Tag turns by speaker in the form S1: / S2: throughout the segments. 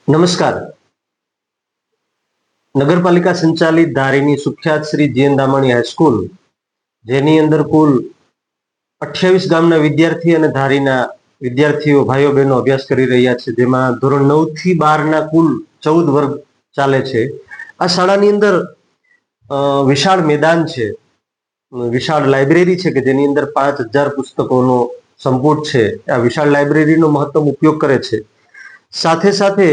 S1: નમસ્કાર. નગરપાલિકા સંચાલિત ધારીની સુખ્યાત શ્રી જીએન દામાણી હાઈસ્કૂલ, જેની અંદર કુલ 28 ગામના વિદ્યાર્થી અને ધારીના વિદ્યાર્થીઓ ભાઈઓ બહેનો અભ્યાસ કરી રહ્યા છે, જેમાં ધોરણ 9 થી 12ના કુલ 14 વર્ગ ચાલે છે. આ શાળાની અંદર વિશાળ મેદાન છે, વિશાળ લાઇબ્રેરી છે કે જેની અંદર 5000 પુસ્તકોનો સંપુટ છે. આ વિશાળ લાઇબ્રેરીનો મહત્તમ ઉપયોગ કરે છે. સાથે સાથે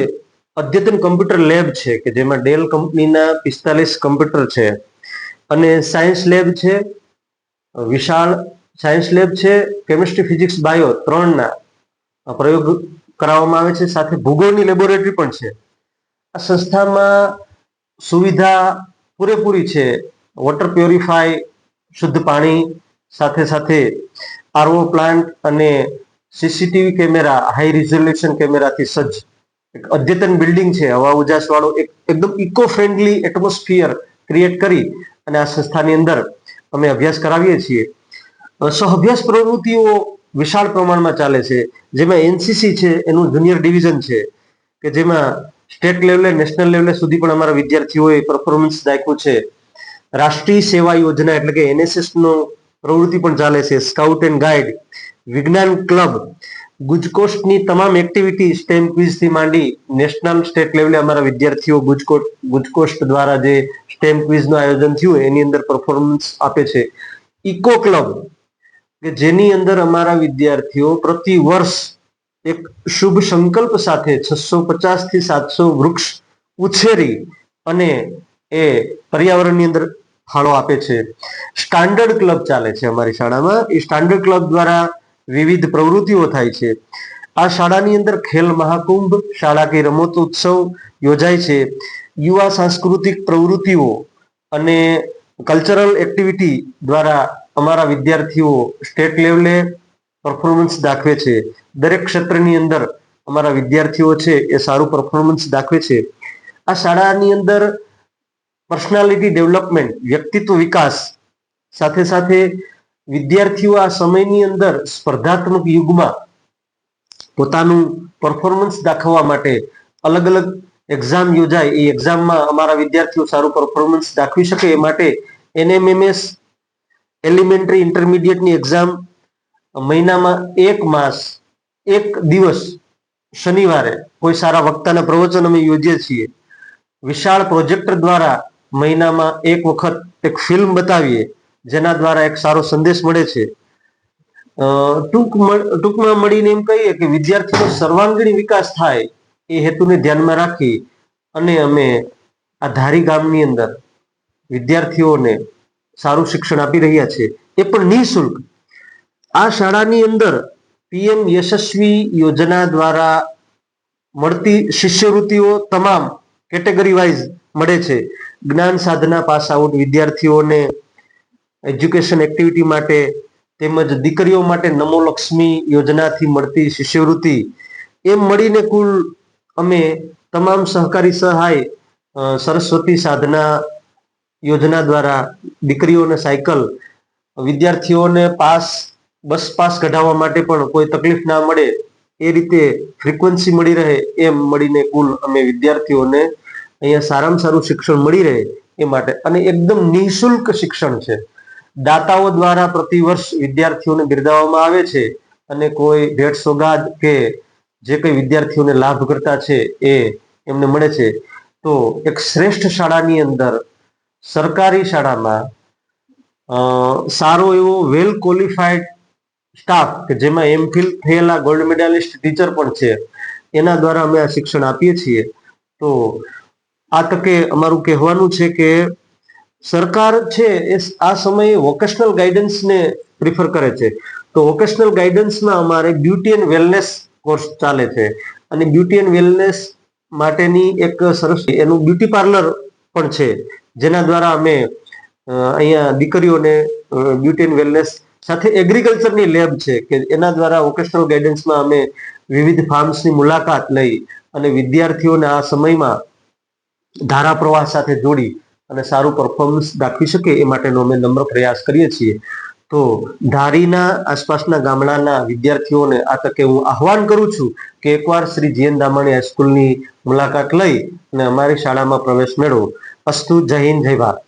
S1: અદ્યતન કમ્પ્યુટર લેબ છે કે જેમાં ડેલ કંપનીના 45 કમ્પ્યુટર છે અને સાયન્સ લેબ છે, વિશાળ સાયન્સ લેબ છે. કેમિસ્ટ્રી, ફિઝિક્સ, બાયો 3ના પ્રયોગ કરાવવામાં આવે છે. સાથે ભૂગોળની લેબોરેટરી પણ છે. આ સંસ્થામાં સુવિધા પૂરેપૂરી છે. વોટર પ્યોરિફાય, શુદ્ધ પાણી, સાથે સાથે આરઓ પ્લાન્ટ અને સીસીટીવી કેમેરા, હાઈ રિઝોલ્યુશન કેમેરાથી સજ્જ એક અદ્યતન બિલ્ડિંગ છે. હવા ઉજાસ વાળો એકદમ ઇકો ફ્રેન્ડલી એટમોસ્ફિયર ક્રિએટ કરી અને આ સંસ્થાની અંદર અમે અભ્યાસ કરાવીએ છીએ. સહઅભ્યાસ પ્રવૃત્તિઓ વિશાળ પ્રમાણમાં ચાલે છે, જેમાં એનસીસી છે એનું જુનિયર ડિવિઝન છે કે જેમાં સ્ટેટ લેવલે, નેશનલ લેવલે સુધી પણ અમારા વિદ્યાર્થીઓએ પરફોર્મન્સ દાખ્યું છે. રાષ્ટ્રીય સેવા યોજના એટલે કે એનએસએસ નો પ્રવૃત્તિ પણ ચાલે છે. સ્કાઉટ એન્ડ ગાઈડ, વિજ્ઞાન ક્લબ, ગુજકોસ્ટની તમામ એક્ટિવિટી, સ્ટેમ ક્વિઝથી માંડી નેશનલ સ્ટેટ લેવલે અમારા વિદ્યાર્થીઓ ગુજકોસ્ટ દ્વારા જે સ્ટેમ ક્વિઝનું આયોજન થયું એની અંદર પરફોર્મન્સ આપે છે. ઇકો ક્લબ કે જેની અંદર અમારા વિદ્યાર્થીઓ પ્રતિ વર્ષ એક શુભ સંકલ્પ સાથે 650 થી 700 વૃક્ષ ઉછેરી અને એ પર્યાવરણની અંદર ફાળો આપે છે. સ્ટાન્ડર્ડ ક્લબ ચાલે છે અમારી શાળામાં. એ સ્ટાન્ડર્ડ ક્લબ દ્વારા વિવિધ પ્રવૃત્તિઓ થાય છે. આ શાળાની અંદર ખેલ મહાકુંભ, શાળાકીય રમતોત્સવ યોજાય છે. યુવા સાંસ્કૃતિક પ્રવૃત્તિઓ અને કલ્ચરલ એક્ટિવિટી દ્વારા અમારા વિદ્યાર્થીઓ સ્ટેટ લેવલે પરફોર્મન્સ દાખવે છે. દરેક ક્ષેત્રની અંદર અમારા વિદ્યાર્થીઓ છે એ સારું પરફોર્મન્સ દાખવે છે. આ શાળાની અંદર પર્સનાલિટી ડેવલપમેન્ટ, વ્યક્તિત્વ વિકાસ, સાથે સાથે વિદ્યાર્થીઓ આ સમયની અંદર સ્પર્ધાત્મક યુગમાં પોતાનું પરફોર્મન્સ દાખવવા માટે અલગ અલગ એક્ઝામ યોજાય. એ એક્ઝામમાં અમારા વિદ્યાર્થીઓ સારું પરફોર્મન્સ દાખવી શકે એ માટે એનએમએમએસ એલિમેન્ટરી ઇન્ટરમીડિયેટની એક્ઝામ મહિનામાં 1 માસ 1 દિવસ શનિવારે કોઈ સારા વક્તાના પ્રવચન અમે યોજીએ છીએ. વિશાળ પ્રોજેક્ટર દ્વારા મહિનામાં 1 વખત એક ફિલ્મ બતાવીએ, જેના દ્વારા એક સારો સંદેશ મળે છે. ટૂંકમાં મળીને એમ કહીએ કે વિદ્યાર્થીનો સર્વાંગીણ વિકાસ થાય એ હેતુને ધ્યાનમાં રાખી અને અમે આ ધારી ગામની અંદર વિદ્યાર્થીઓને સારું શિક્ષણ આપી રહ્યા છે, એ પણ નિઃશુલ્ક. આ શાળાની અંદર પીએમ યશસ્વી યોજના દ્વારા મળતી શિષ્યવૃત્તિઓ તમામ કેટેગરી વાઇઝ મળે છે. જ્ઞાન સાધના પાસ આઉટ વિદ્યાર્થીઓને એજ્યુકેશન એક્ટિવિટી માટે તેમજ દીકરીઓ માટે નમો લક્ષ્મી યોજનાથી મળતી શિષ્યવૃત્તિ, એમ મળીને કુલ અમે તમામ સહકારી સહાય, સરસ્વતી સાધના યોજના દ્વારા દીકરીઓને સાયકલ, વિદ્યાર્થીઓને બસ પાસ કઢાવવા માટે પણ કોઈ તકલીફ ના મળે એ રીતે ફ્રીક્વન્સી મળી રહે, એમ મળીને કુલ અમે વિદ્યાર્થીઓને અહીંયા સારામાં સારું શિક્ષણ મળી રહે એ માટે, અને એકદમ નિઃશુલ્ક શિક્ષણ છે. દાતાઓ દ્વારા પ્રતિવર્ષ વિદ્યાર્થીઓને બિરદાવવામાં આવે છે અને કોઈ ભેટ સોગાદ કે જે કંઈ વિદ્યાર્થીઓને લાભ કરતા છે એ એમને મળે છે. તો એક શ્રેષ્ઠ શાળાની અંદર, સરકારી શાળામાં સારો એવો વેલ ક્વોલિફાઈડ સ્ટાફ કે જેમાં એમફિલ થયેલા ગોલ્ડ મેડાલિસ્ટ ટીચર પણ છે, એના દ્વારા અમે આ શિક્ષણ આપીએ છીએ. તો આ તકે અમારું કહેવાનું છે કે સરકાર છે એ આ સમયે વોકેશનલ ગાઈડન્સને પ્રિફર કરે છે. તો વોકેશનલ ગાઈડન્સમાં અમારે બ્યુટી એન્ડ વેલનેસ કોર્સ ચાલે છે અને બ્યુટી એન્ડ વેલનેસ માટેની એક સરસ એનું બ્યુટી પાર્લર પણ છે, જેના દ્વારા અમે અહીંયા દીકરીઓને બ્યુટી એન્ડ વેલનેસ સાથે એગ્રીકલ્ચરની લેબ છે કે એના દ્વારા વોકેશનલ ગાઈડન્સમાં અમે વિવિધ ફાર્મ્સની મુલાકાત લઈ અને વિદ્યાર્થીઓને આ સમયમાં ધારા પ્રવાહ સાથે જોડી અને સારું પરફોર્મન્સ દાખવી શકે એ માટેનો અમે નમ્ર પ્રયાસ કરીએ છીએ. તો ધારીના આસપાસના ગામડાના વિદ્યાર્થીઓને આ તકે હું આહવાન કરું છું કે એકવાર શ્રી જીએન દામણી હાઈસ્કૂલની મુલાકાત લઈ અને અમારી શાળામાં પ્રવેશ મેળવો. અસ્તુ. જય હિન્દ, જય ભારત.